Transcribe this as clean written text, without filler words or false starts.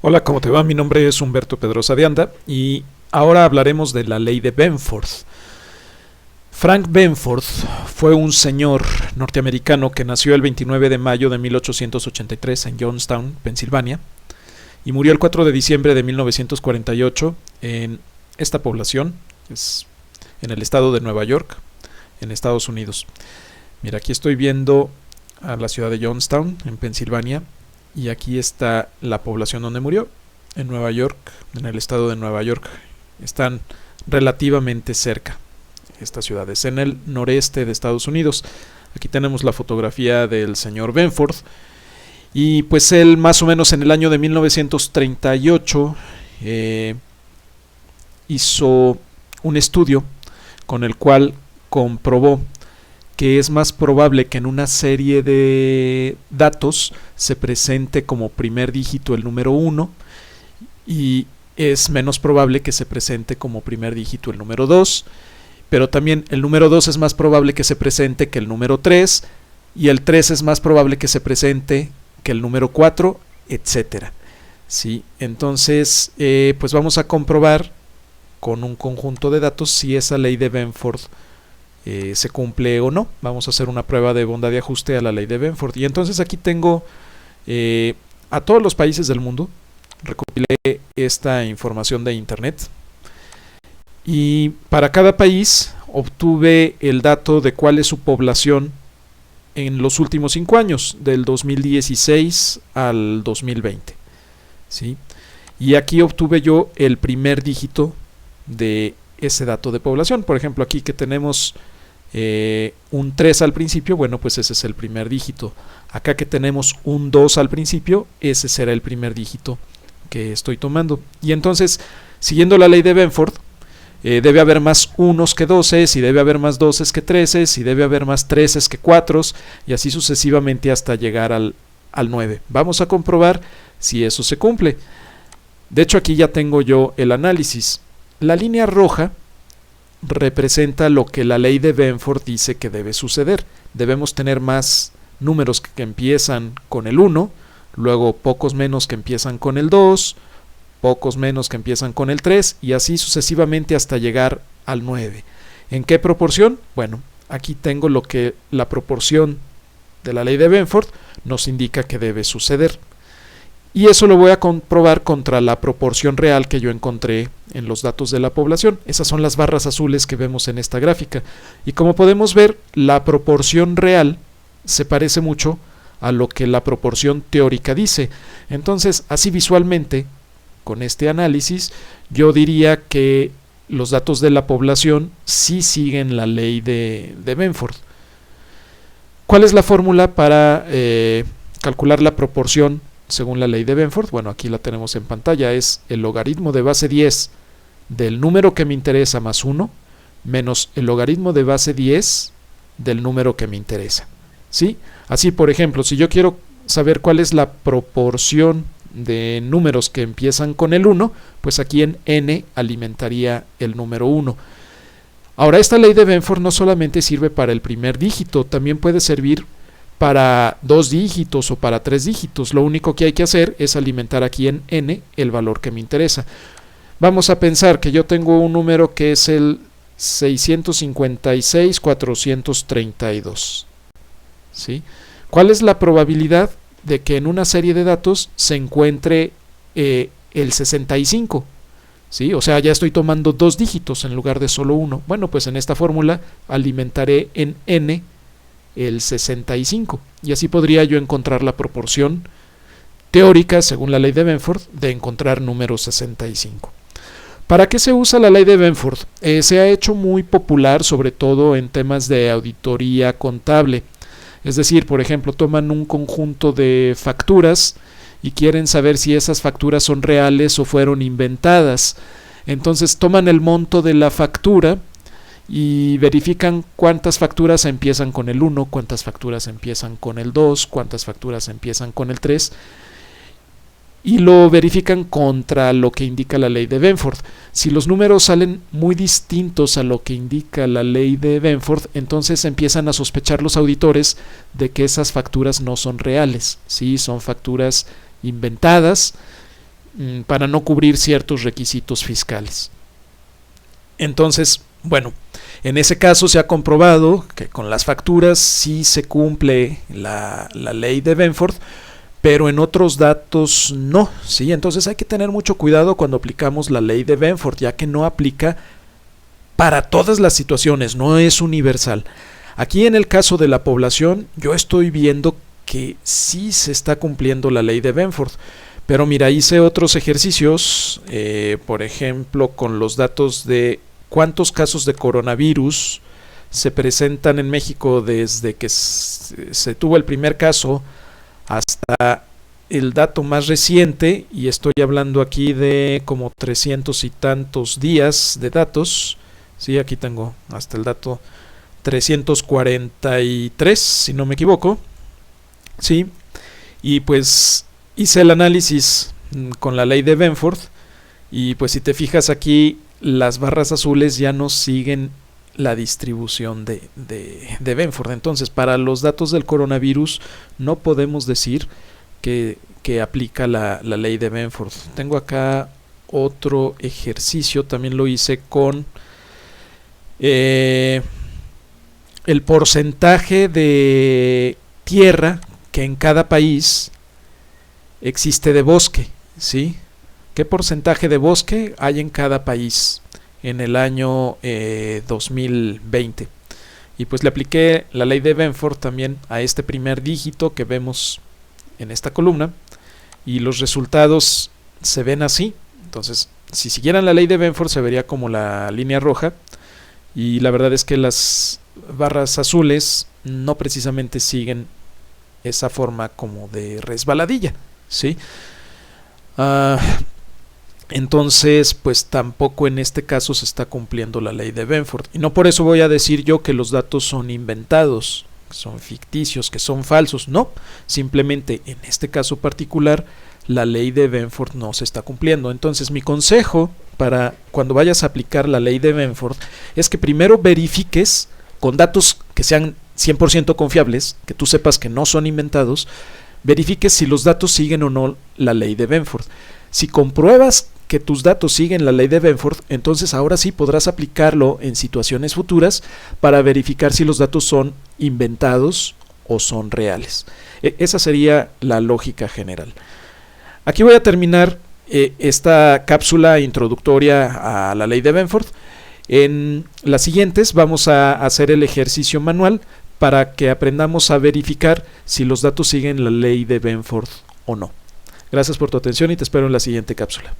Hola, ¿cómo te va? Mi nombre es Humberto Pedrosa de Anda y ahora hablaremos de la ley de Benford. Frank Benford fue un señor norteamericano que nació el 29 de mayo de 1883 en Johnstown, Pensilvania, y murió el 4 de diciembre de 1948 en esta población, es en el estado de Nueva York, en Estados Unidos. Mira, aquí estoy viendo a la ciudad de Johnstown, en Pensilvania, y aquí está la población donde murió, en Nueva York, en el estado de Nueva York. Están relativamente cerca estas ciudades, en el noreste de Estados Unidos. Aquí tenemos la fotografía del señor Benford, y pues él más o menos en el año de 1938 hizo un estudio con el cual comprobó que es más probable que en una serie de datos se presente como primer dígito el número 1 y es menos probable que se presente como primer dígito el número 2, pero también el número 2 es más probable que se presente que el número 3 y el 3 es más probable que se presente que el número 4, etcétera. ¿Sí? Entonces, pues vamos a comprobar con un conjunto de datos si esa ley de Benford se cumple o no. Vamos a hacer una prueba de bondad de ajuste a la ley de Benford. Y entonces aquí tengo a todos los países del mundo. Recopilé esta información de internet. Y para cada país obtuve el dato de cuál es su población en los últimos 5 años, del 2016 al 2020. ¿Sí? Y aquí obtuve yo el primer dígito de ese dato de población. Por ejemplo, aquí que tenemos un 3 al principio, bueno, pues ese es el primer dígito. Acá que tenemos un 2 al principio, ese será el primer dígito que estoy tomando. Y entonces, siguiendo la ley de Benford, debe haber más unos que 12, y debe haber más 12 que 13, y debe haber más 13 que 4, y así sucesivamente hasta llegar al 9. Vamos a comprobar si eso se cumple. De hecho, aquí ya tengo yo el análisis. La línea roja representa lo que la ley de Benford dice que debe suceder. Debemos tener más números que empiezan con el 1, luego pocos menos que empiezan con el 2, pocos menos que empiezan con el 3 y así sucesivamente hasta llegar al 9. ¿En qué proporción? Bueno, aquí tengo lo que la proporción de la ley de Benford nos indica que debe suceder. Y eso lo voy a comprobar contra la proporción real que yo encontré en los datos de la población. Esas son las barras azules que vemos en esta gráfica. Y como podemos ver, la proporción real se parece mucho a lo que la proporción teórica dice. Entonces, así visualmente, con este análisis, yo diría que los datos de la población sí siguen la ley de Benford. ¿Cuál es la fórmula para calcular la proporción según la ley de Benford? Bueno, aquí la tenemos en pantalla. Es el logaritmo de base 10 del número que me interesa más 1 menos el logaritmo de base 10 del número que me interesa. ¿Sí? Así, por ejemplo, si yo quiero saber cuál es la proporción de números que empiezan con el 1, pues aquí en n alimentaría el número 1. Ahora, esta ley de Benford no solamente sirve para el primer dígito, también puede servir para 2 dígitos o para 3 dígitos. Lo único que hay que hacer es alimentar aquí en n el valor que me interesa. Vamos a pensar que yo tengo un número que es el 656,432. ¿Sí? ¿Cuál es la probabilidad de que en una serie de datos se encuentre el 65? ¿Sí? O sea, ya estoy tomando 2 dígitos en lugar de solo 1. Bueno, pues en esta fórmula alimentaré en n el 65 y así podría yo encontrar la proporción teórica, según la ley de Benford, de encontrar número 65. ¿Para qué se usa la ley de Benford? Se ha hecho muy popular, sobre todo en temas de auditoría contable. Es decir, por ejemplo, toman un conjunto de facturas y quieren saber si esas facturas son reales o fueron inventadas. Entonces toman el monto de la factura y verifican cuántas facturas empiezan con el 1, cuántas facturas empiezan con el 2, cuántas facturas empiezan con el 3 y lo verifican contra lo que indica la ley de Benford. Si los números salen muy distintos a lo que indica la ley de Benford, entonces empiezan a sospechar los auditores de que esas facturas no son reales, ¿sí? Son facturas inventadas para no cubrir ciertos requisitos fiscales. Entonces, bueno, en ese caso se ha comprobado que con las facturas sí se cumple la ley de Benford, pero en otros datos no, ¿sí? Entonces hay que tener mucho cuidado cuando aplicamos la ley de Benford, ya que no aplica para todas las situaciones, no es universal. Aquí en el caso de la población, yo estoy viendo que sí se está cumpliendo la ley de Benford, pero mira, hice otros ejercicios, por ejemplo, con los datos de cuántos casos de coronavirus se presentan en México desde que se tuvo el primer caso hasta el dato más reciente, y estoy hablando aquí de como 300 y tantos días de datos. Sí, aquí tengo hasta el dato 343, si no me equivoco. Sí, y pues hice el análisis con la ley de Benford, y pues si te fijas aquí, las barras azules ya no siguen la distribución de Benford. Entonces, para los datos del coronavirus no podemos decir que aplica la ley de Benford. Tengo acá otro ejercicio, también lo hice con el porcentaje de tierra que en cada país existe de bosque, ¿sí? ¿Qué porcentaje de bosque hay en cada país en el año 2020? Y pues le apliqué la ley de Benford también a este primer dígito que vemos en esta columna, y los resultados se ven así. Entonces, si siguieran la ley de Benford se vería como la línea roja, y la verdad es que las barras azules no precisamente siguen esa forma como de resbaladilla, ¿sí? Entonces, pues tampoco en este caso se está cumpliendo la ley de Benford. Y no por eso voy a decir yo que los datos son inventados, que son ficticios, que son falsos. No, simplemente en este caso particular la ley de Benford no se está cumpliendo. Entonces mi consejo para cuando vayas a aplicar la ley de Benford es que primero verifiques con datos que sean 100% confiables, que tú sepas que no son inventados, verifiques si los datos siguen o no la ley de Benford. Si compruebas que tus datos siguen la ley de Benford, entonces ahora sí podrás aplicarlo en situaciones futuras para verificar si los datos son inventados o son reales. Esa sería la lógica general. Aquí voy a terminar esta cápsula introductoria a la ley de Benford. En las siguientes vamos a hacer el ejercicio manual para que aprendamos a verificar si los datos siguen la ley de Benford o no. Gracias por tu atención y te espero en la siguiente cápsula.